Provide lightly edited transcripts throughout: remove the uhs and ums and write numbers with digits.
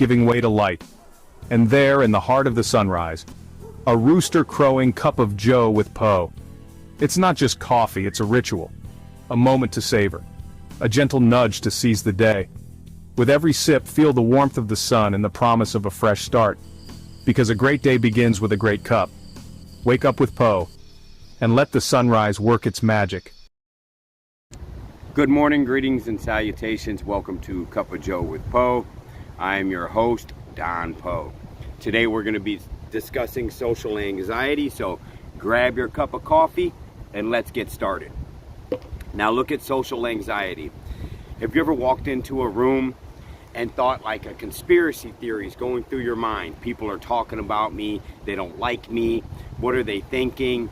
giving way to light. And there, in the heart of the sunrise, a rooster crowing cup of joe with Poe. It's not just coffee, it's a ritual. A moment to savor. A gentle nudge to seize the day. With every sip, feel the warmth of the sun and the promise of a fresh start. Because a great day begins with a great cup. Wake up with Poe, and let the sunrise work its magic. Good morning, greetings and salutations. Welcome to Cup of Joe with Poe. I am your host, Don Poe. Today we're going to be discussing social anxiety, so grab your cup of coffee and let's get started. Now look at social anxiety. Have you ever walked into a room and thought like a conspiracy theory is going through your mind? People are talking about me, they don't like me, what are they thinking?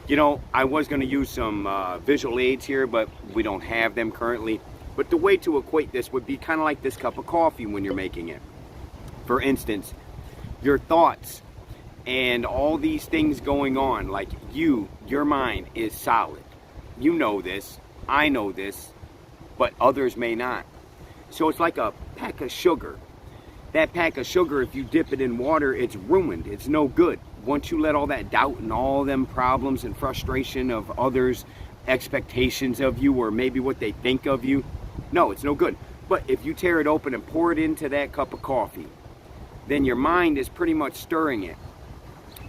You know, I was going to use some visual aids here, but we don't have them currently. But the way to equate this would be kind of like this cup of coffee when you're making it. For instance, your thoughts and all these things going on, like your mind is solid. You know this, I know this, but others may not. So it's like a pack of sugar. That pack of sugar, if you dip it in water, it's ruined, it's no good. Once you let all that doubt and all them problems and frustration of others' expectations of you, or maybe what they think of you, no, it's no good. But if you tear it open and pour it into that cup of coffee, then your mind is pretty much stirring it.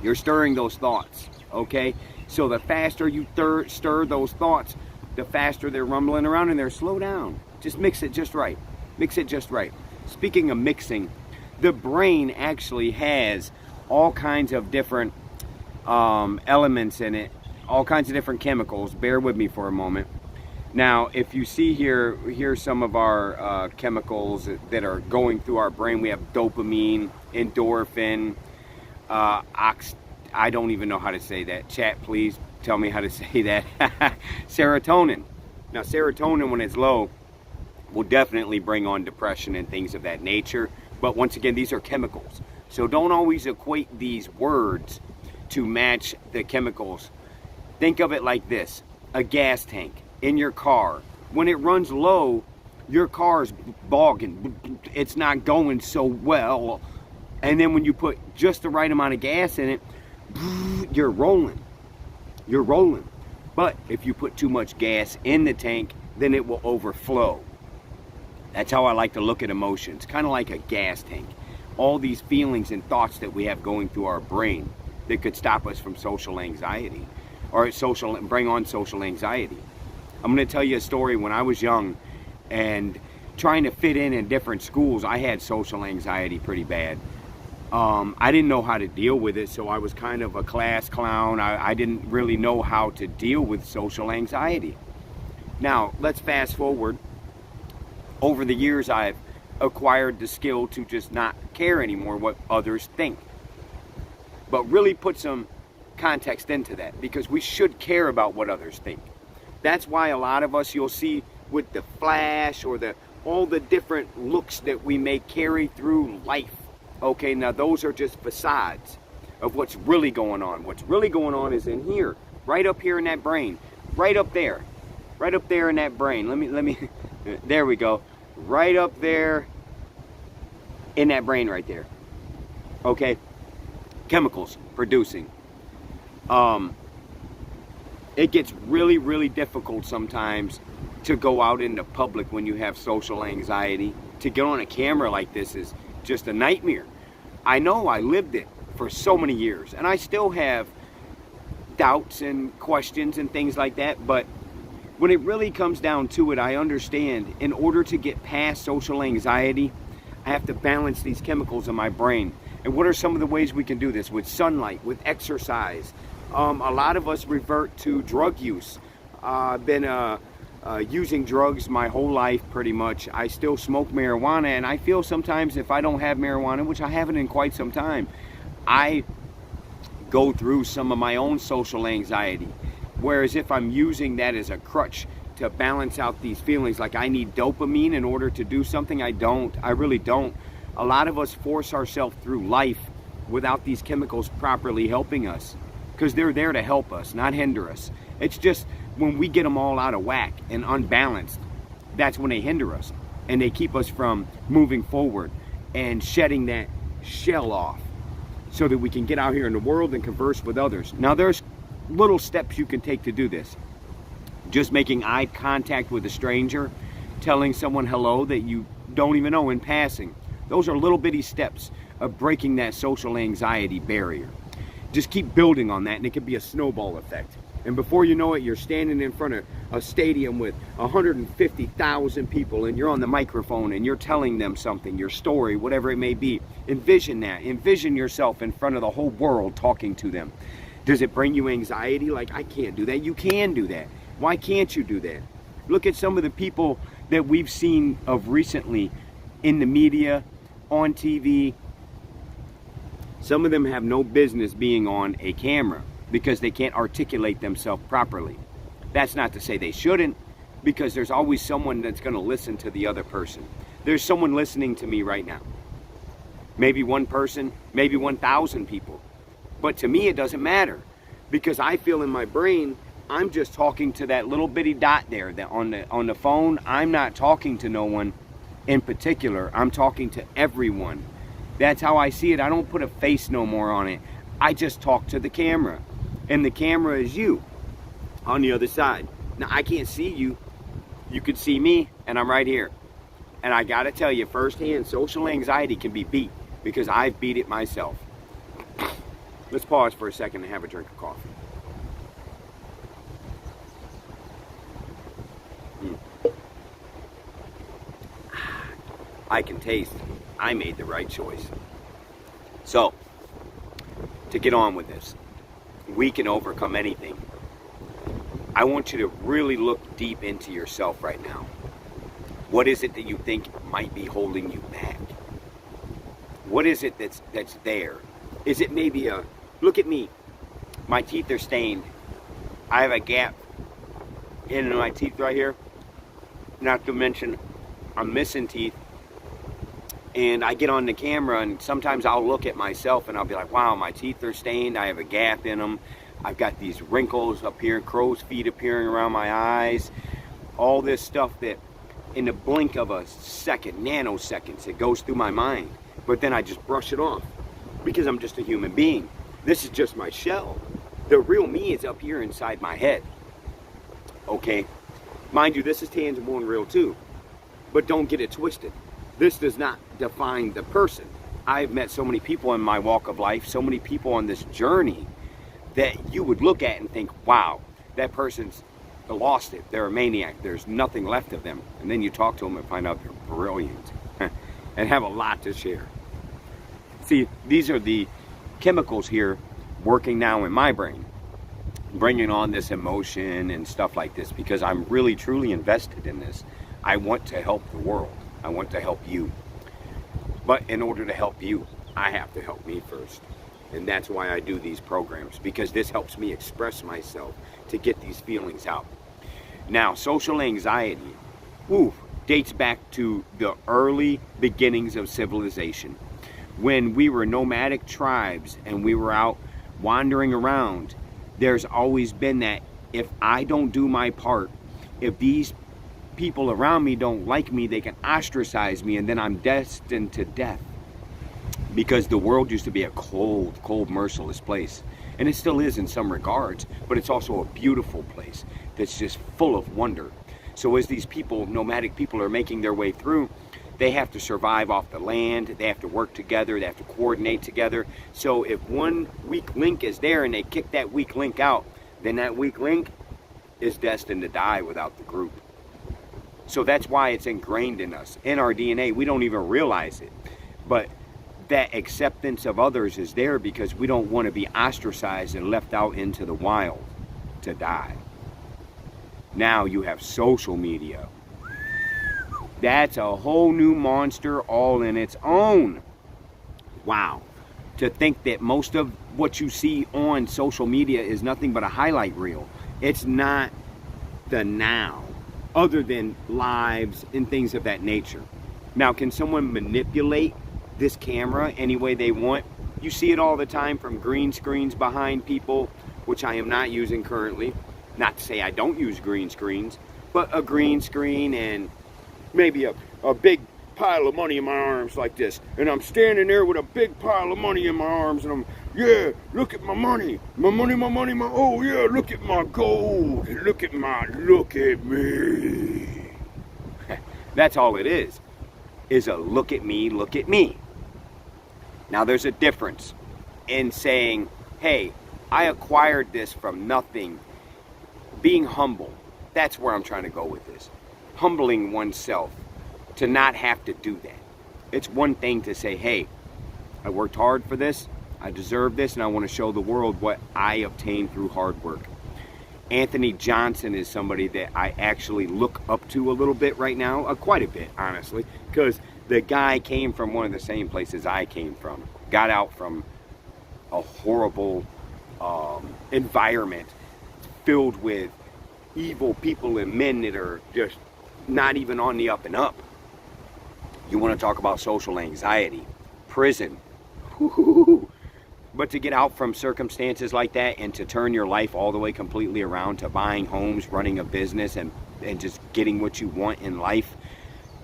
You're stirring those thoughts, okay? So the faster you stir those thoughts, the faster they're rumbling around and they're slow down. Just mix it just right. Mix it just right. Speaking of mixing, the brain actually has all kinds of different elements in it, all kinds of different chemicals. Bear with me for a moment. Now, if you see here's some of our chemicals that are going through our brain. We have dopamine, endorphin, I don't even know how to say that. Chat, please tell me how to say that. Serotonin. Now, serotonin, when it's low, will definitely bring on depression and things of that nature. But once again, these are chemicals. So don't always equate these words to match the chemicals. Think of it like this. A gas tank in your car. When it runs low, your car's bogging. It's not going so well. And then when you put just the right amount of gas in it, you're rolling. You're rolling. But if you put too much gas in the tank, then it will overflow. That's how I like to look at emotions. Kind of like a gas tank. All these feelings and thoughts that we have going through our brain that could stop us from social anxiety or bring on social anxiety. I'm going to tell you a story. When I was young and trying to fit in different schools, I had social anxiety pretty bad. I didn't know how to deal with it, so I was kind of a class clown. I didn't really know how to deal with social anxiety. Now, let's fast forward. Over the years, I've acquired the skill to just not care anymore what others think. But really put some context into that, because we should care about what others think. That's why a lot of us, you'll see with the flash or all the different looks that we may carry through life. Okay, now those are just facades of what's really going on. What's really going on is in here, right up here in that brain, right up there in that brain. Let me, there we go. Right up there in that brain right there. Okay, chemicals producing. It gets really, really difficult sometimes to go out into public when you have social anxiety. To get on a camera like this is just a nightmare. I know, I lived it for so many years, and I still have doubts and questions and things like that, but when it really comes down to it, I understand in order to get past social anxiety, I have to balance these chemicals in my brain. And what are some of the ways we can do this? With sunlight, with exercise. A lot of us revert to drug use. I've been using drugs my whole life pretty much. I still smoke marijuana, and I feel sometimes if I don't have marijuana, which I haven't in quite some time, I go through some of my own social anxiety. Whereas if I'm using that as a crutch to balance out these feelings, like I need dopamine in order to do something, I don't. I really don't. A lot of us force ourselves through life without these chemicals properly helping us, because they're there to help us, not hinder us. It's just when we get them all out of whack and unbalanced, that's when they hinder us. and they keep us from moving forward and shedding that shell off so that we can get out here in the world and converse with others. Now, there's little steps you can take to do this. Just making eye contact with a stranger, telling someone hello that you don't even know in passing. Those are little bitty steps of breaking that social anxiety barrier. Just keep building on that, and it can be a snowball effect. And before you know it, you're standing in front of a stadium with 150,000 people, and you're on the microphone and you're telling them something, your story, whatever it may be. Envision that. Envision yourself in front of the whole world talking to them. Does it bring you anxiety? Like, I can't do that. You can do that. Why can't you do that? Look at some of the people that we've seen of recently in the media, on TV. Some of them have no business being on a camera because they can't articulate themselves properly. That's not to say they shouldn't, because there's always someone that's going to listen to the other person. There's someone listening to me right now. Maybe one person, maybe 1,000 people. But to me, it doesn't matter, because I feel in my brain, I'm just talking to that little bitty dot there that on the phone. I'm not talking to no one in particular. I'm talking to everyone. That's how I see it. I don't put a face no more on it. I just talk to the camera. And the camera is you on the other side. Now, I can't see you. You could see me, and I'm right here. And I gotta tell you firsthand, social anxiety can be beat, because I've beat it myself. Let's pause for a second and have a drink of coffee. I can taste I made the right choice. So, to get on with this, we can overcome anything. I want you to really look deep into yourself right now. What is it that you think might be holding you back? What is it that's there? Is it maybe look at me. My teeth are stained. I have a gap in my teeth right here. Not to mention, I'm missing teeth. And I get on the camera, and sometimes I'll look at myself and I'll be like, wow, my teeth are stained. I have a gap in them. I've got these wrinkles up here, crow's feet appearing around my eyes. All this stuff that in the blink of a second, nanoseconds, it goes through my mind. But then I just brush it off because I'm just a human being. This is just my shell. The real me is up here inside my head. Okay? Mind you, this is tangible and real too. But don't get it twisted. This does not define the person. I've met so many people in my walk of life, so many people on this journey, that you would look at and think, wow, that person's lost it. They're a maniac. There's nothing left of them. And then you talk to them and find out they're brilliant and have a lot to share. See, these are the chemicals here working now in my brain, bringing on this emotion and stuff like this, because I'm really, truly invested in this. I want to help the world. I want to help you. But in order to help you, I have to help me first. And that's why I do these programs, because this helps me express myself to get these feelings out. Now, social anxiety, dates back to the early beginnings of civilization. When we were nomadic tribes and we were out wandering around, there's always been that if I don't do my part, if these people around me don't like me, they can ostracize me, and then I'm destined to death. Because the world used to be a cold, cold, merciless place. And it still is in some regards, but it's also a beautiful place that's just full of wonder. So as these people, nomadic people, are making their way through, they have to survive off the land, they have to work together, they have to coordinate together. So if one weak link is there and they kick that weak link out, then that weak link is destined to die without the group. So that's why it's ingrained in us, in our DNA. We don't even realize it. But that acceptance of others is there because we don't want to be ostracized and left out into the wild to die. Now you have social media. That's a whole new monster all in its own. Wow. To think that most of what you see on social media is nothing but a highlight reel. It's not the now, other than lives and things of that nature. Now, can someone manipulate this camera any way they want? You see it all the time, from green screens behind people, which I am not using currently. Not to say I don't use green screens, but a green screen and maybe a a big pile of money in my arms like this, and I'm standing there with a big pile of money in my arms, and I'm, yeah, look at my money, oh yeah, look at my gold, look at me. That's all it is a look at me, look at me. Now there's a difference in saying, hey, I acquired this from nothing. Being humble, that's where I'm trying to go with this. Humbling oneself to not have to do that. It's one thing to say, hey, I worked hard for this, I deserve this, and I want to show the world what I obtained through hard work. Anthony Johnson is somebody that I actually look up to a little bit right now, quite a bit, honestly, because the guy came from one of the same places I came from. Got out from a horrible environment filled with evil people and men that are just not even on the up and up. You want to talk about social anxiety, prison. Woo-hoo-hoo. But to get out from circumstances like that and to turn your life all the way completely around to buying homes, running a business, and just getting what you want in life,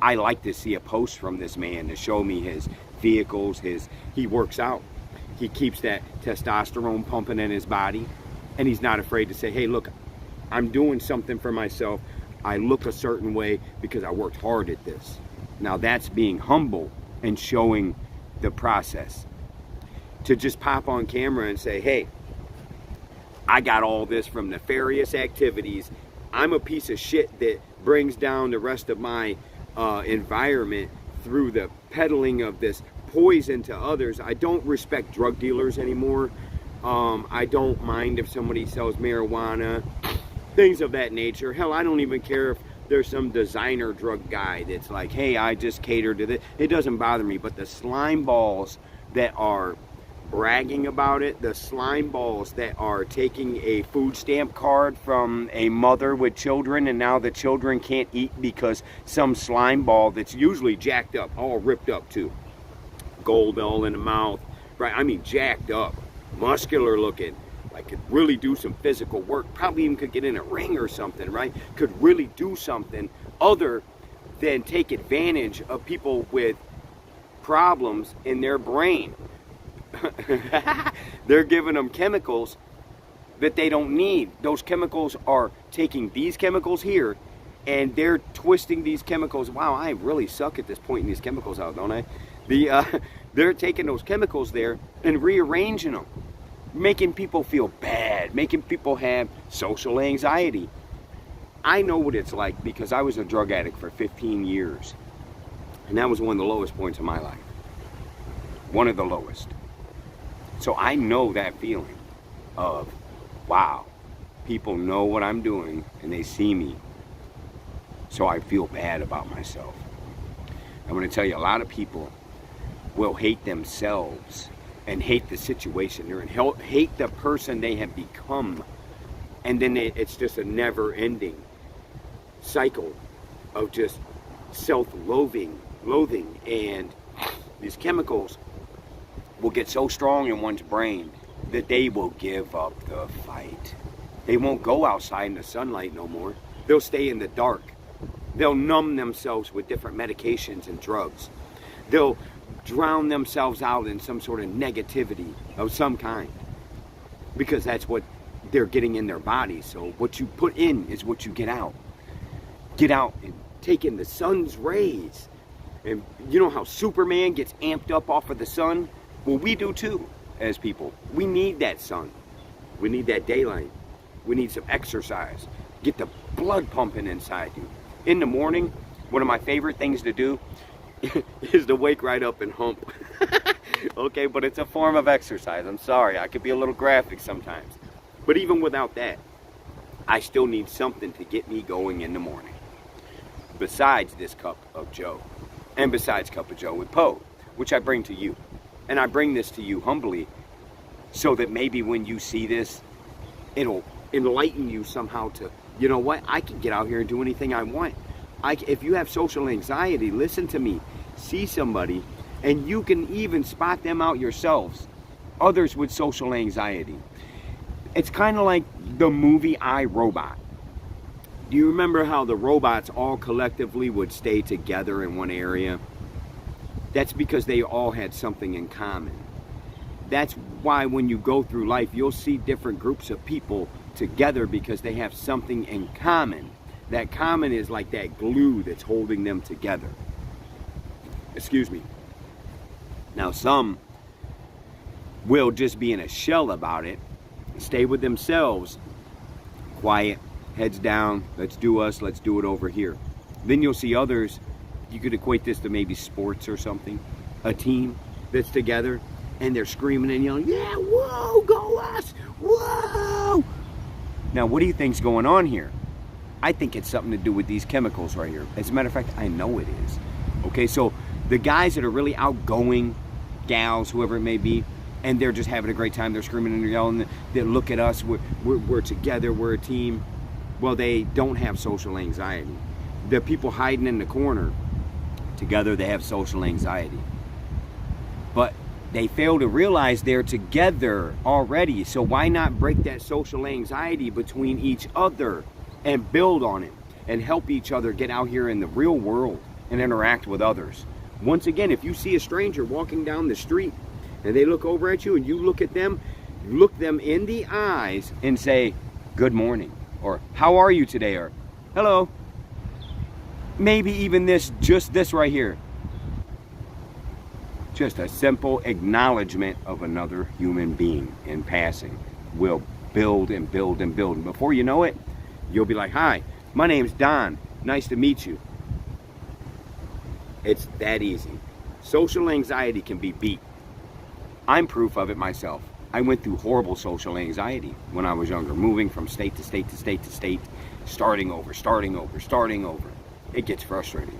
I like to see a post from this man to show me his vehicles, he works out. He keeps that testosterone pumping in his body, and he's not afraid to say, hey, look, I'm doing something for myself. I look a certain way because I worked hard at this. Now that's being humble and showing the process. To just pop on camera and say, hey, I got all this from nefarious activities. I'm a piece of shit that brings down the rest of my environment through the peddling of this poison to others. I don't respect drug dealers anymore. I don't mind if somebody sells marijuana, things of that nature. Hell, I don't even care if there's some designer drug guy that's like, hey, I just cater to this. It doesn't bother me. But the slime balls that are bragging about it, the slime balls that are taking a food stamp card from a mother with children, and now the children can't eat because some slime ball that's usually jacked up, all ripped up too, gold all in the mouth, right? I mean jacked up, muscular looking, like could really do some physical work, probably even could get in a ring or something, right? Could really do something other than take advantage of people with problems in their brain. They're giving them chemicals that they don't need. Those chemicals are taking these chemicals here, and they're twisting these chemicals. Wow, I really suck at this pointing these chemicals out, don't I? They're taking those chemicals there and rearranging them, making people feel bad, making people have social anxiety. I know what it's like because I was a drug addict for 15 years, and that was one of the lowest points of my life. One of the lowest. So I know that feeling of, wow, people know what I'm doing and they see me. So I feel bad about myself. I'm going to tell you, a lot of people will hate themselves and hate the situation they're in, hate the person they have become. And then it's just a never-ending cycle of just self-loathing, and these chemicals will get so strong in one's brain that they will give up the fight. They won't go outside in the sunlight no more. They'll stay in the dark. They'll numb themselves with different medications and drugs. They'll drown themselves out in some sort of negativity of some kind, because that's what they're getting in their body. So what you put in is what you get out. Get out and take in the sun's rays. And you know how Superman gets amped up off of the sun? Well, we do too, as people. We need that sun. We need that daylight. We need some exercise. Get the blood pumping inside you. In the morning, one of my favorite things to do is to wake right up and hump. Okay, but it's a form of exercise. I'm sorry, I could be a little graphic sometimes. But even without that, I still need something to get me going in the morning. Besides this cup of Joe. And besides Cup of Joe with Poe, which I bring to you. And I bring this to you humbly so that maybe when you see this, it'll enlighten you somehow to, you know what, I can get out here and do anything I want. If you have social anxiety, listen to me. See somebody, and you can even spot them out yourselves. Others with social anxiety. It's kind of like the movie I, Robot. Do you remember how the robots all collectively would stay together in one area? That's because they all had something in common. That's why when you go through life, you'll see different groups of people together because they have something in common. That common is like that glue that's holding them together. Excuse me. Now some will just be in a shell about it, stay with themselves, quiet, heads down, let's do us, let's do it over here. Then you'll see others, you could equate this to maybe sports or something, a team that's together and they're screaming and yelling, yeah, whoa, go us, whoa. Now, what do you think's going on here? I think it's something to do with these chemicals right here. As a matter of fact, I know it is. Okay, so the guys that are really outgoing, gals, whoever it may be, and they're just having a great time, they're screaming and yelling, they look at us, we're together, we're a team. Well, they don't have social anxiety. The people hiding in the corner, together they have social anxiety. But they fail to realize they're together already. So why not break that social anxiety between each other and build on it and help each other get out here in the real world and interact with others? Once again, if you see a stranger walking down the street and they look over at you and you look at them, look them in the eyes and say, good morning, or how are you today, or hello. Maybe even just this right here. Just a simple acknowledgement of another human being in passing will build and build and build. And before you know it, you'll be like, hi, my name's Don. Nice to meet you. It's that easy. Social anxiety can be beat. I'm proof of it myself. I went through horrible social anxiety when I was younger, moving from state to state to state to state, starting over. It gets frustrating.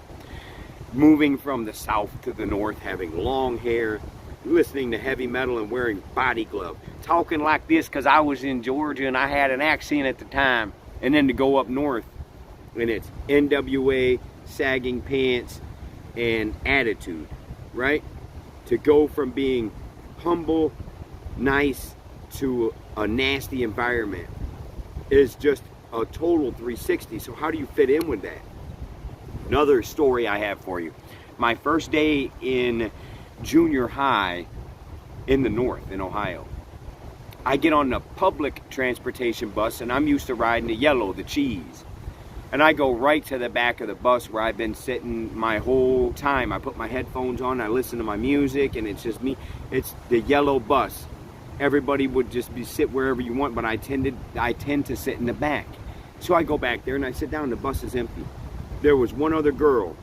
Moving from the south to the north, having long hair, listening to heavy metal and wearing body glove, talking like this because I was in Georgia and I had an accent at the time, and then to go up north and it's NWA, sagging pants, and attitude, right? To go from being humble, nice, to a nasty environment is just a total 360. So how do you fit in with that? Another story I have for you. My first day in junior high in the north, in Ohio. I get on the public transportation bus and I'm used to riding the yellow, the cheese. And I go right to the back of the bus where I've been sitting my whole time. I put my headphones on, I listen to my music, and it's just me. It's the yellow bus. Everybody would just be sit wherever you want, but I tend to sit in the back. So I go back there and I sit down, the bus is empty. There was one other girl,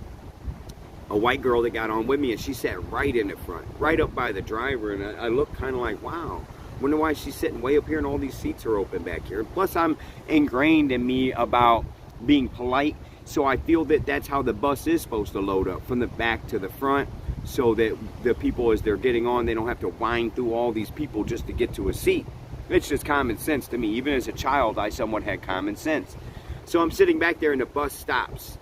a white girl that got on with me, and she sat right in the front, right up by the driver, and I looked kind of like, wow, wonder why she's sitting way up here and all these seats are open back here. Plus, I'm ingrained in me about being polite, so I feel that that's how the bus is supposed to load up, from the back to the front, so that the people, as they're getting on, they don't have to wind through all these people just to get to a seat. It's just common sense to me. Even as a child, I somewhat had common sense. So I'm sitting back there and the bus stops,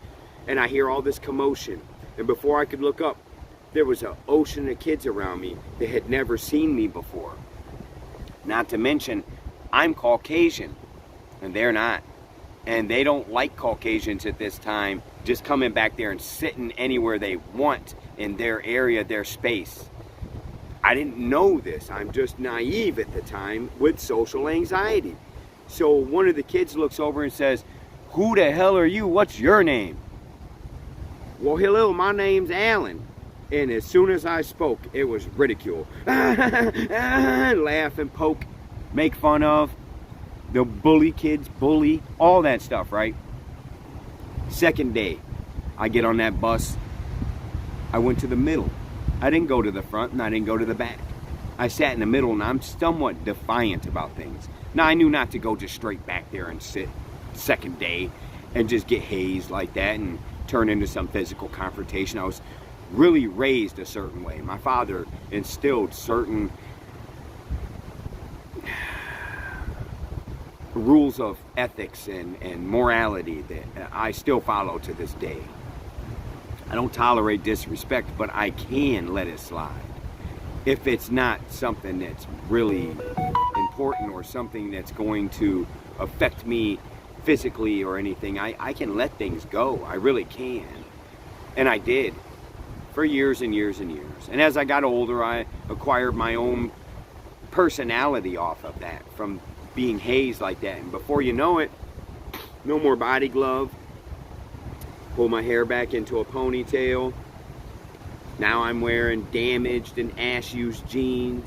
and I hear all this commotion. And before I could look up, there was an ocean of kids around me that had never seen me before. Not to mention, I'm Caucasian, and they're not. And they don't like Caucasians at this time just coming back there and sitting anywhere they want in their area, their space. I didn't know this. I'm just naive at the time with social anxiety. So one of the kids looks over and says, who the hell are you? What's your name? Well, hello, my name's Alan. And as soon as I spoke, it was ridicule. Laugh and poke, make fun of. The bully kids, bully, all that stuff, right? Second day, I get on that bus. I went to the middle. I didn't go to the front and I didn't go to the back. I sat in the middle, and I'm somewhat defiant about things. Now, I knew not to go just straight back there and sit second day and just get hazed like that and turn into some physical confrontation. I was really raised a certain way. My father instilled certain rules of ethics and morality that I still follow to this day. I don't tolerate disrespect, but I can let it slide if it's not something that's really important or something that's going to affect me physically or anything. I can let things go. I really can. And I did for years and years and years. And as I got older, I acquired my own personality off of that, from being hazed like that. And before you know it, no more body glove. Pull my hair back into a ponytail. Now I'm wearing damaged and ash-used jeans.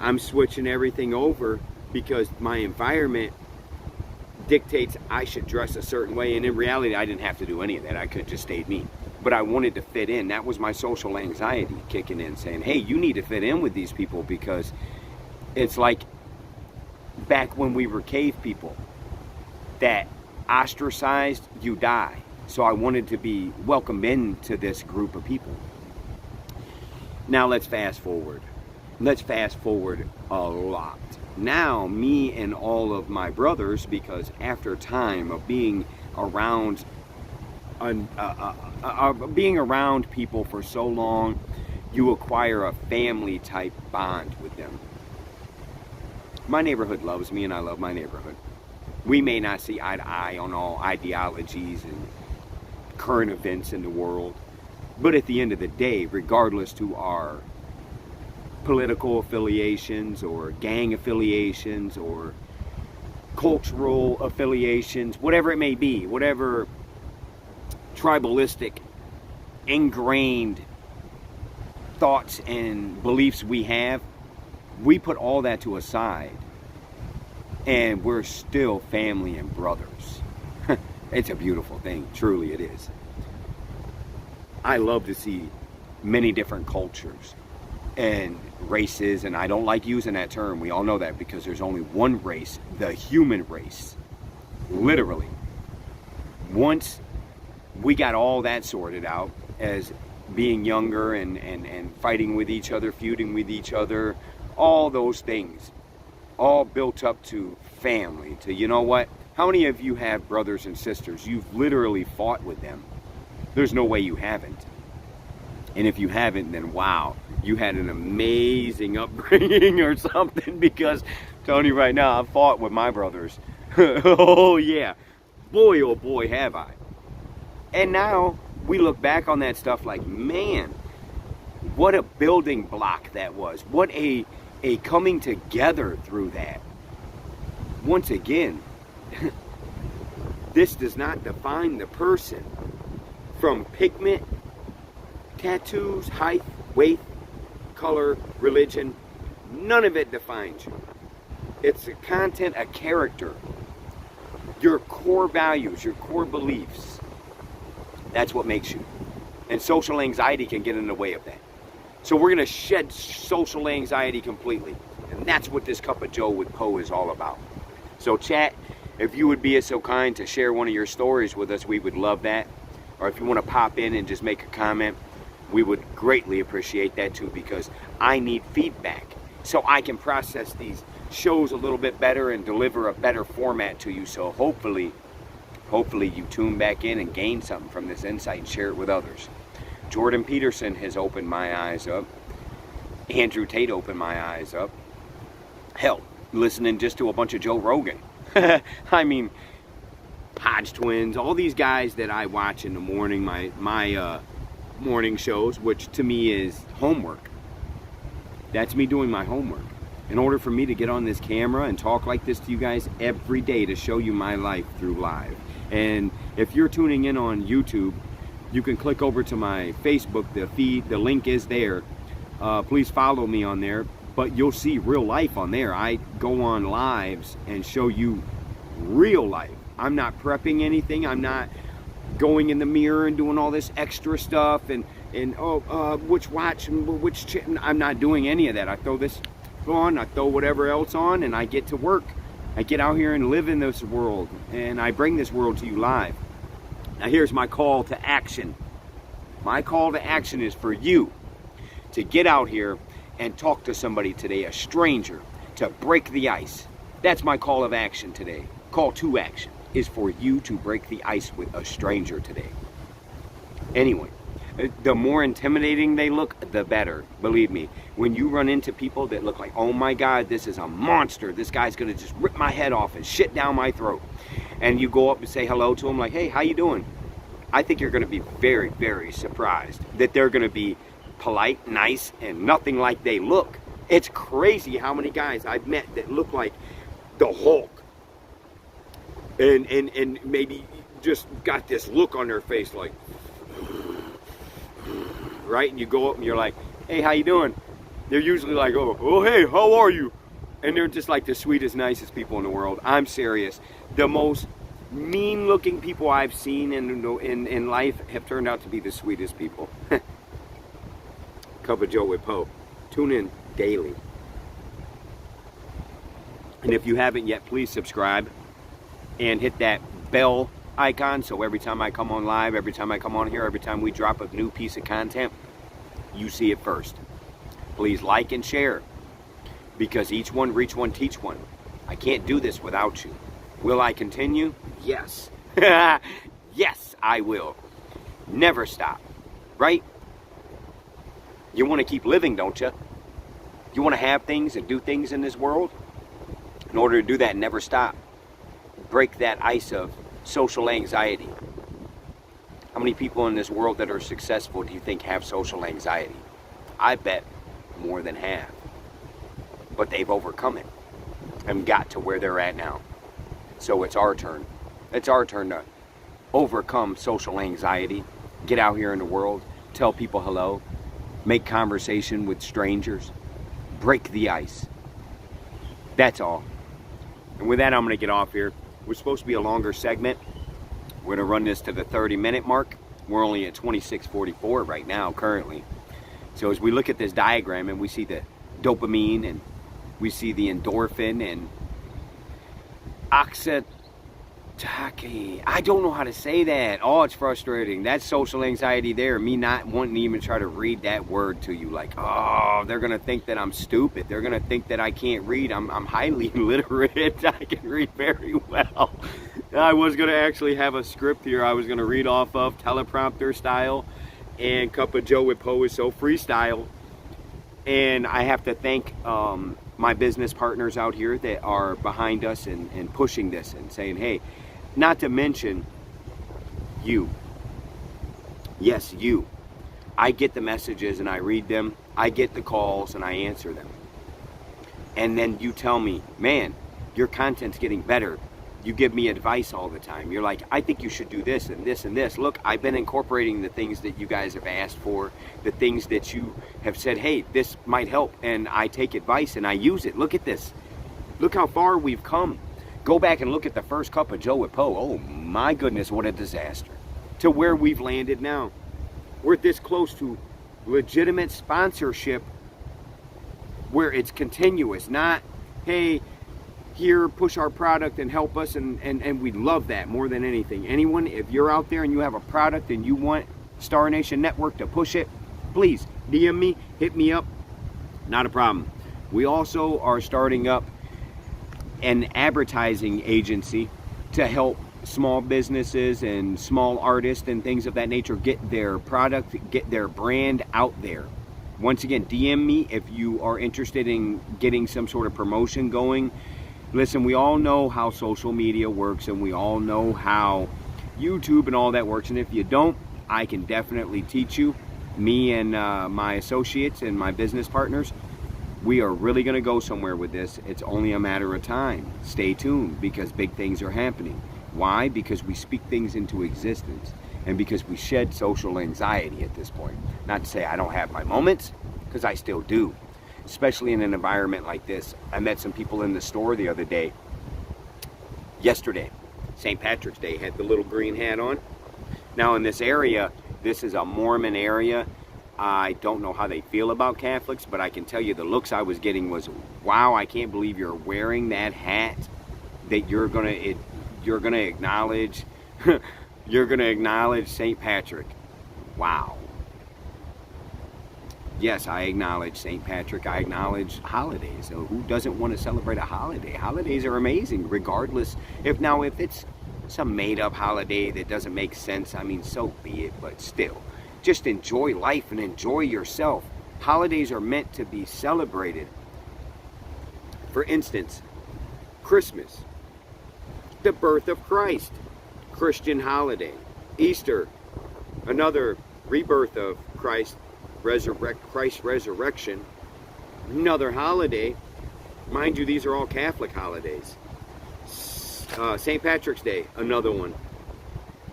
I'm switching everything over because my environment dictates I should dress a certain way. And in reality, I didn't have to do any of that. I could have just stayed me. But I wanted to fit in. That was my social anxiety kicking in, saying, hey, you need to fit in with these people, because it's like back when we were cave people, that ostracized, you die. So I wanted to be welcomed into this group of people. Now let's fast forward. Let's fast forward a lot. Now, me and all of my brothers, because after time of being around people for so long, you acquire a family type bond with them. My neighborhood loves me and I love my neighborhood. We may not see eye to eye on all ideologies and current events in the world, but at the end of the day, regardless to our political affiliations or gang affiliations or cultural affiliations, whatever it may be, whatever tribalistic ingrained thoughts and beliefs we have, we put all that to a side and we're still family and brothers. It's a beautiful thing, truly it is. I love to see many different cultures and races, and I don't like using that term, we all know that, because there's only one race, the human race. Literally. Once we got all that sorted out, as being younger and fighting with each other, feuding with each other, all those things, all built up to family, to, you know what, how many of you have brothers and sisters? You've literally fought with them. There's no way you haven't. And if you haven't, then wow, you had an amazing upbringing or something, because I'm telling you right now, I've fought with my brothers. Oh yeah, boy oh boy have I. And now we look back on that stuff like, man, what a building block that was. What a coming together through that. Once again, this does not define the person. From pigment, tattoos, height, weight, color, religion, none of it defines you. It's a content, a character, your core values, your core beliefs. That's what makes you. And social anxiety can get in the way of that. So we're going to shed social anxiety completely. And that's what this Cup of Joe with Poe is all about. So chat, if you would be so kind to share one of your stories with us, we would love that. Or if you want to pop in and just make a comment, we would greatly appreciate that too, because I need feedback so I can process these shows a little bit better and deliver a better format to you. So hopefully you tune back in and gain something from this insight and share it with others. Jordan Peterson has opened my eyes up. Andrew Tate opened my eyes up. Hell, listening just to a bunch of Joe Rogan. I mean, Hodge Twins, all these guys that I watch in the morning, my morning shows, which to me is homework. That's me doing my homework. In order for me to get on this camera and talk like this to you guys every day to show you my life through live. And if you're tuning in on YouTube, you can click over to my Facebook, the feed, the link is there. Please follow me on there, but you'll see real life on there. I go on lives and show you real life. I'm not prepping anything. I'm not going in the mirror and doing all this extra stuff and which watch and which I'm not doing any of that. I throw this on, I throw whatever else on, and I get to work. I get out here and live in this world, and I bring this world to you live. Now here's my call to action. My call to action is for you to get out here and talk to somebody today, a stranger, to break the ice. That's my call of action today. Call to action is for you to break the ice with a stranger today. Anyway, the more intimidating they look, the better. Believe me, when you run into people that look like, oh my God, this is a monster. This guy's gonna just rip my head off and shit down my throat. and you go up and say hello to them, like, hey, how you doing? I think you're going to be very, very surprised that they're going to be polite, nice, and nothing like they look. It's crazy how many guys I've met that look like the Hulk, and maybe just got this look on their face like, right? And you go up and you're like, hey, how you doing? They're usually like, oh, hey, how are you? And they're just like the sweetest, nicest people in the world. I'm serious. The most mean-looking people I've seen in life have turned out to be the sweetest people. Cup of Joe with Poe. Tune in daily. And if you haven't yet, please subscribe and hit that bell icon so every time I come on live, every time I come on here, every time we drop a new piece of content, you see it first. Please like and share, because each one reach one, teach one. I can't do this without you. Will I continue? Yes. Yes, I will. Never stop. Right? You want to keep living, don't you? You want to have things and do things in this world? In order to do that, never stop. Break that ice of social anxiety. How many people in this world that are successful do you think have social anxiety? I bet more than half. But they've overcome it and got to where they're at now. So it's our turn. It's our turn to overcome social anxiety, get out here in the world, tell people hello, make conversation with strangers, break the ice. That's all. And with that, I'm going to get off here. We're supposed to be a longer segment. We're going to run this to the 30-minute mark. We're only at 26:44 right now, currently. So as we look at this diagram and we see the dopamine and we see the endorphin and oxytocin. I don't know how to say that. Oh, it's frustrating. That's social anxiety there. Me not wanting to even try to read that word to you. Like, oh, they're going to think that I'm stupid. They're going to think that I can't read. I'm highly literate. I can read very well. I was going to actually have a script here I was going to read off of, teleprompter style. And Cup of Joe with Poe is so freestyle. And I have to thank my business partners out here that are behind us and pushing this and saying, hey, not to mention you. Yes, you. I get the messages and I read them. I get the calls and I answer them. And then you tell me, man, your content's getting better. You give me advice all the time. You're like, I think you should do this and this and this. Look, I've been incorporating the things that you guys have asked for, the things that you have said, hey, this might help. And I take advice and I use it. Look at this. Look how far we've come. Go back and look at the first Cup of Joe with Poe. Oh my goodness, what a disaster. To where we've landed now. We're this close to legitimate sponsorship where it's continuous, not, hey, here, push our product and help us, and we love that more than anything. Anyone, if you're out there and you have a product and you want Star Nation Network to push it, please DM me, hit me up, not a problem. We also are starting up an advertising agency to help small businesses and small artists and things of that nature get their product, get their brand out there. Once again, DM me if you are interested in getting some sort of promotion going. Listen, we all know how social media works and we all know how YouTube and all that works. And if you don't, I can definitely teach you. Me and my associates and my business partners, we are really going to go somewhere with this. It's only a matter of time. Stay tuned, because big things are happening. Why? Because we speak things into existence and because we shed social anxiety at this point. Not to say I don't have my moments, because I still do. Especially in an environment like this. I met some people in the store the other day. Yesterday, St. Patrick's Day, had the little green hat on. Now in this area, this is a Mormon area. I don't know how they feel about Catholics, but I can tell you the looks I was getting was, wow, I can't believe you're wearing that hat, that you're gonna acknowledge you're gonna acknowledge St. Patrick. Wow. Yes, I acknowledge St. Patrick. I acknowledge holidays. So who doesn't want to celebrate a holiday? Holidays are amazing, regardless. If it's some made-up holiday that doesn't make sense, I mean, so be it. But still, just enjoy life and enjoy yourself. Holidays are meant to be celebrated. For instance, Christmas. the birth of Christ, Christian holiday. Easter, another rebirth of Christ, Christ's resurrection, another holiday. Mind you, these are all Catholic holidays. St. Patrick's Day, another one.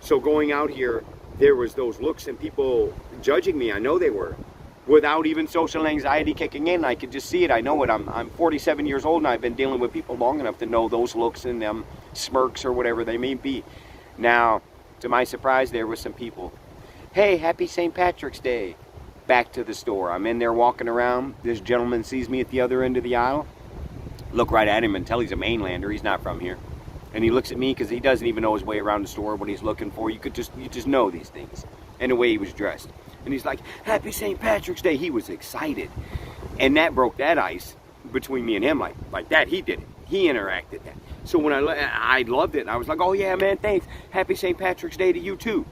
So going out here, there was those looks and people judging me. I know they were. Without even social anxiety kicking in, I could just see it. I know it. I'm 47 years old and I've been dealing with people long enough to know those looks and them smirks or whatever they may be. Now, to my surprise, there were some people. Hey, happy St. Patrick's Day. Back to the store. I'm in there walking around. This gentleman sees me at the other end of the aisle. Look right at him and tell he's a mainlander. He's not from here. And he looks at me because he doesn't even know his way around the store, what he's looking for. You just know these things. And the way he was dressed. And he's like, happy St. Patrick's Day. He was excited. And that broke that ice between me and him. Like that, he did it. He interacted that. So when I loved it. I was like, oh yeah, man, thanks. Happy St. Patrick's Day to you too.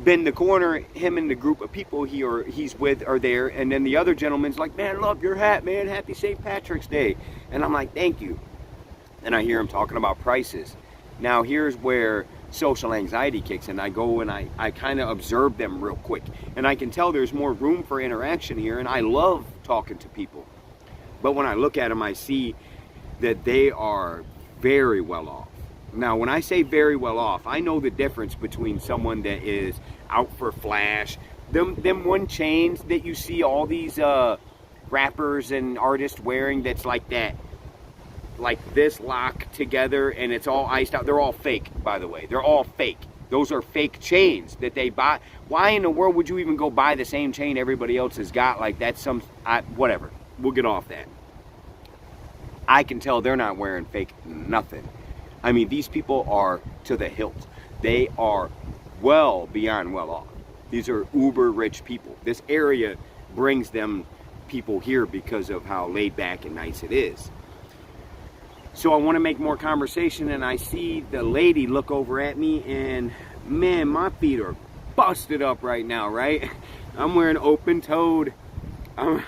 Bend the corner, him and the group of people he's with are there. And then the other gentleman's like, man, love your hat, man. Happy St. Patrick's Day. And I'm like, thank you. And I hear him talking about prices. Now here's where social anxiety kicks in. I go and I kind of observe them real quick. And I can tell there's more room for interaction here. And I love talking to people. But when I look at them, I see that they are very well off. Now, when I say very well off, I know the difference between someone that is out for flash. Them one chains that you see all these rappers and artists wearing that's like that. Like this lock together and it's all iced out. They're all fake, by the way. They're all fake. Those are fake chains that they buy. Why in the world would you even go buy the same chain everybody else has got? Like that's whatever. We'll get off that. I can tell they're not wearing fake nothing. I mean, these people are to the hilt. They are well beyond well off. These are uber rich people. This area brings them people here because of how laid back and nice it is. So I want to make more conversation, and I see the lady look over at me, and man, my feet are busted up right now, right? I'm wearing open-toed. I'm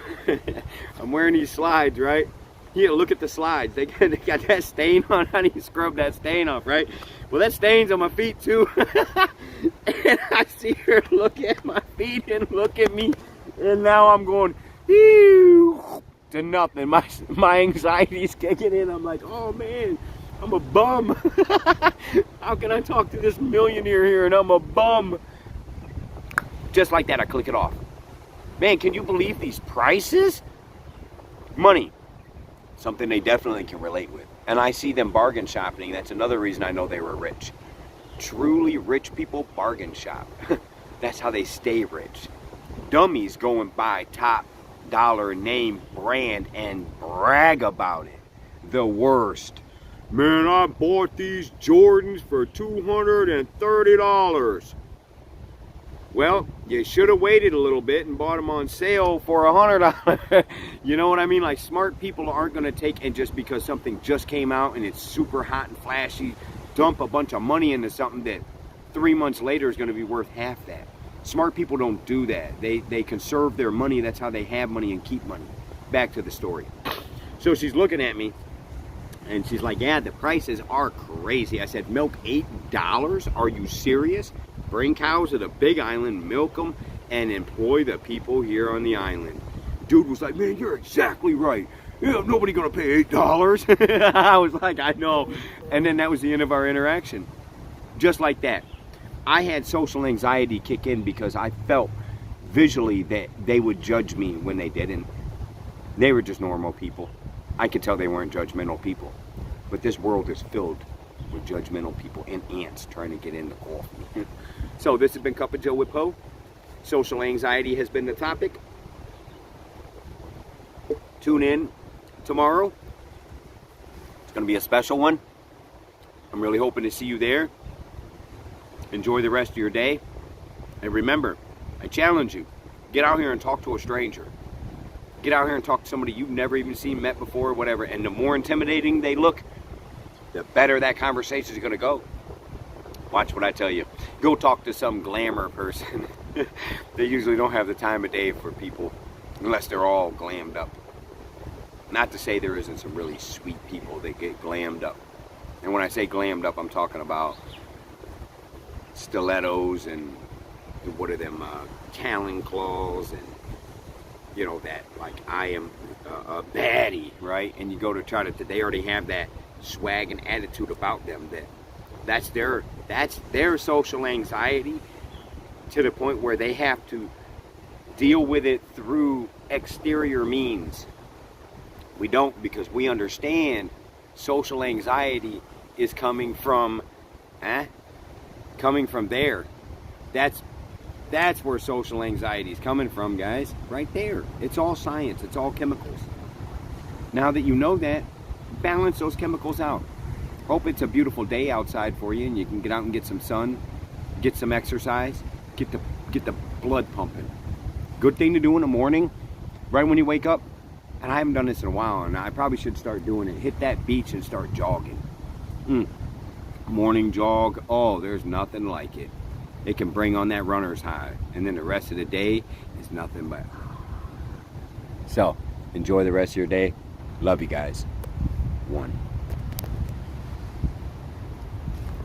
wearing these slides, right? Yeah, look at the slides. They got that stain on. How do you scrub that stain off, right? Well, that stain's on my feet too. And I see her look at my feet and look at me, and now I'm going ew, to nothing. My anxiety's kicking in. I'm like, oh man, I'm a bum. How can I talk to this millionaire here and I'm a bum? Just like that, I click it off. Man, can you believe these prices? Money. Something they definitely can relate with. And I see them bargain shopping. That's another reason I know they were rich. Truly rich people bargain shop. That's how they stay rich. Dummies go and buy top dollar name brand and brag about it. The worst. Man, I bought these Jordans for $230. Well, you should have waited a little bit and bought them on sale for $100. You know what I mean? Like, smart people aren't going to take, and just because something just came out and it's super hot and flashy, dump a bunch of money into something that 3 months later is going to be worth half that. Smart people don't do that. They conserve their money. That's how they have money and keep money. Back to the story. So she's looking at me, and she's like, yeah, the prices are crazy. I said, milk $8? Are you serious? Bring cows to the big island, milk them, and employ the people here on the island. Dude was like, man, you're exactly right. Yeah, nobody gonna pay $8. I was like, I know. And then that was the end of our interaction. Just like that. I had social anxiety kick in because I felt visually that they would judge me when they didn't. They were just normal people. I could tell they weren't judgmental people. But this world is filled with judgmental people and ants trying to get in the coffee. So this has been Cup of Joe with Poe. Social anxiety has been the topic. Tune in tomorrow. It's going to be a special one. I'm really hoping to see you there. Enjoy the rest of your day. And remember, I challenge you, get out here and talk to a stranger. Get out here and talk to somebody you've never even seen, met before, whatever. And the more intimidating they look, the better that conversation is going to go. Watch what I tell you. Go talk to some glamour person. They usually don't have the time of day for people unless they're all glammed up. Not to say there isn't some really sweet people that get glammed up. And when I say glammed up, I'm talking about stilettos and what are them, talon claws, and you know, that like I am a baddie, right? And you go to try to, they already have that swag and attitude about them, that's their social anxiety, to the point where they have to deal with it through exterior means. We don't, because we understand social anxiety is coming from there. That's where social anxiety is coming from, guys. Right there. It's all science. It's all chemicals. Now that you know that, balance those chemicals out. Hope it's a beautiful day outside for you and you can get out and get some sun, get some exercise, get the blood pumping. Good thing to do in the morning, right when you wake up. And I haven't done this in a while, and I probably should start doing it. Hit that beach and start jogging. Morning jog. Oh, there's nothing like it. It can bring on that runner's high. And then the rest of the day is nothing but. So, enjoy the rest of your day. Love you guys. 1.